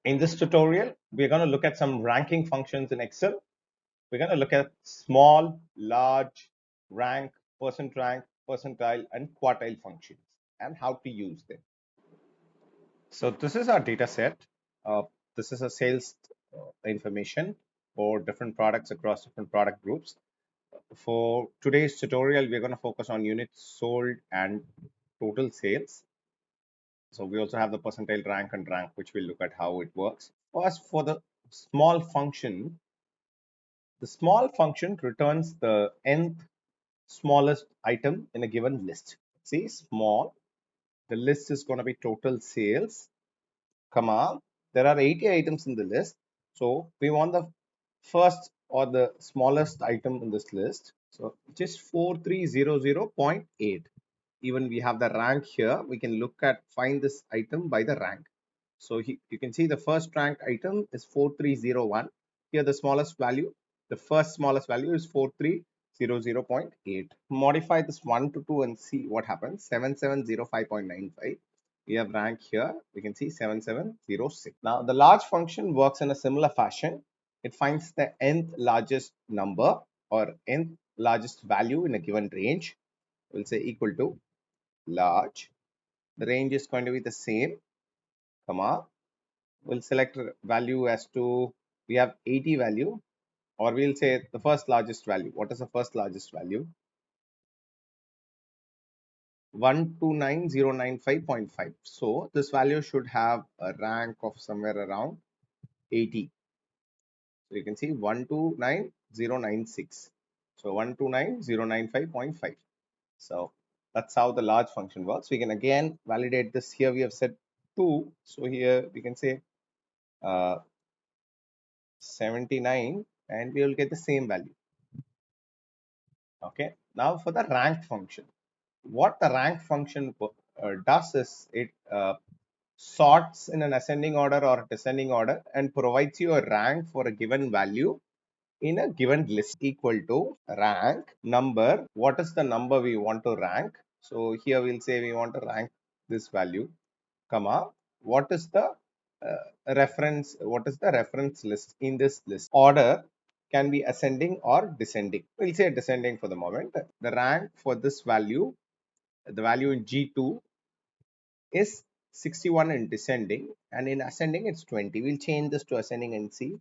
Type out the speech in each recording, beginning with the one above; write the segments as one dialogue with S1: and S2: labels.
S1: In this tutorial, we're going to look at some ranking functions in Excel. We're going to look at small, large, rank, rank, percentile, and quartile functions and how to use them. So this is our data set. Uh, this is a sales information for different products across different product groups. For today's tutorial, we're going to focus on units sold and total sales. So we also have the percentile, rank, and rank, which we'll look at how it works. First, for the small function, the small function returns the nth smallest item in a given list. See, small, the list is going to be total sales, comma, there are 80 items in the list. So we want the first or the smallest item in this list. So just 4300.8. Even we have the rank here. We can look at find this item by the rank. So you can see the first rank item is 4301. Here the smallest value, the first smallest value is 4300.8. Modify this 1 to 2 and see what happens. 7705.95. We have rank here. We can see 7706. Now the large function works in a similar fashion. It finds the nth largest number or nth largest value in a given range. We'll say equal to large. The range is going to be the same, comma, we'll select value as to we have 80 value, or we'll say the first largest value. What is the first largest value? 129095.5. So this value should have a rank of somewhere around 80. So you can see 129096. So 129095.5. So that's how the large function works. We can again validate this. Here we have set 2. So here we can say 79 and we will get the same value. Okay, now for the rank function, what the rank function does is it sorts in an ascending order or descending order and provides you a rank for a given value in a given list. Equal to rank number. What is the number we want to rank? So here we'll say we want to rank this value, comma, what is the reference list. In this list, order can be ascending or descending. We'll say descending for the moment. The rank for this value, the value in G2 is 61 in descending, and in ascending it's 20. We'll change this to ascending and see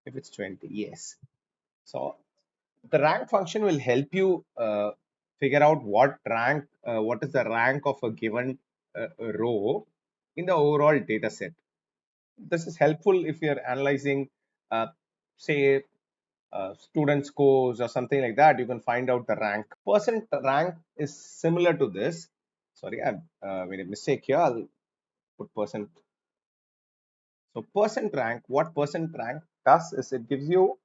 S1: if it's 20. Yes. So the rank function will help you figure out what is the rank of a given row in the overall data set. This is helpful if you're analyzing, say, student scores or something like that. You can find out the rank. Percent rank is similar to this. Sorry, I made a mistake here. I'll put percent. So percent rank, what percent rank does is it gives you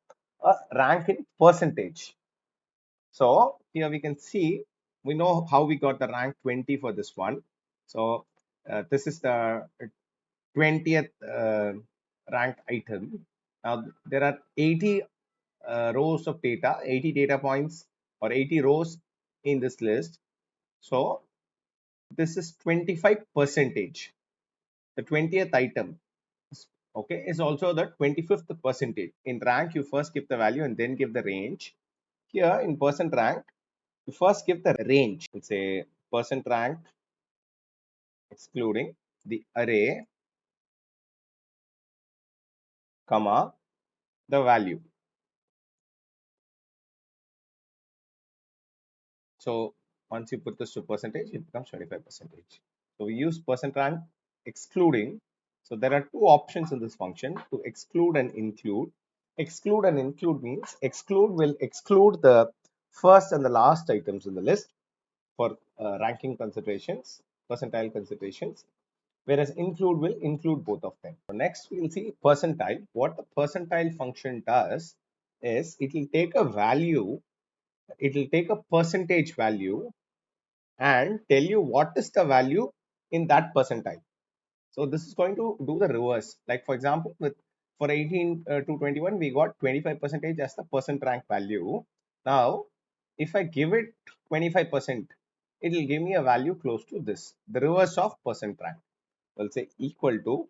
S1: a rank in percentage. So here we can see, we know how we got the rank 20 for this one. So this is the 20th ranked item. Now there are 80 rows of data, 80 data points or 80 rows in this list. So this is 25 percentage. The 20th item, okay, is also the 25th percentage. In rank, you first give the value and then give the range. Here in percent rank, you first give the range. Let's say percent rank excluding the array, comma, the value. So once you put this to percentage, it becomes 25 percentage. So we use percent rank excluding. So there are two options in this function to exclude and include. Exclude and include means exclude will exclude the first and the last items in the list for ranking considerations, percentile considerations, whereas include will include both of them. So next we will see percentile. What the percentile function does is it will take a value, it will take a percentage value and tell you what is the value in that percentile. So this is going to do the reverse. Like for example, with for 18 to 21, we got 25 percentage as the percent rank value. Now, if I give it 25%, it will give me a value close to this, the reverse of percent rank. We'll say equal to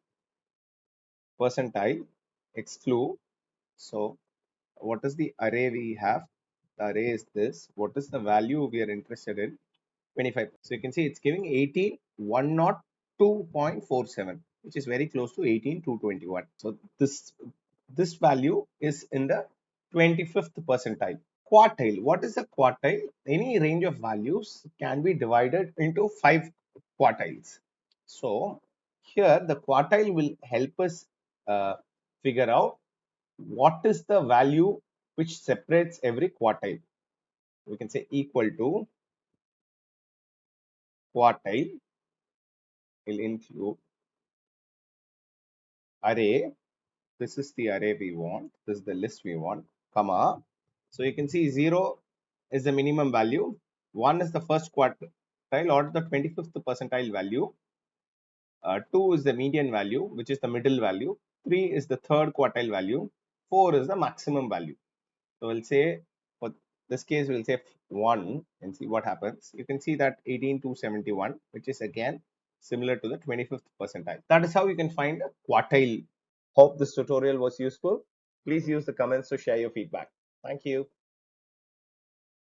S1: percentile, exclude. So what is the array we have? The array is this. What is the value we are interested in? 25. So you can see it's giving 18,102.47, which is very close to 18,221. So this value is in the 25th percentile. Quartile. What is a quartile? Any range of values can be divided into 5 quartiles. So here the quartile will help us uh, figure out what is the value which separates every quartile. We can say equal to quartile will include array. This is the array we want. This is the list we want, comma. So you can see 0 is the minimum value. 1 is the first quartile or the 25th percentile value. 2 is the median value, which is the middle value. 3 is the third quartile value. 4 is the maximum value. So we'll say for this case, we'll say 1 and see what happens. You can see that 18,271, which is again similar to the 25th percentile. That is how you can find a quartile. Hope this tutorial was useful. Please use the comments to share your feedback. Thank you.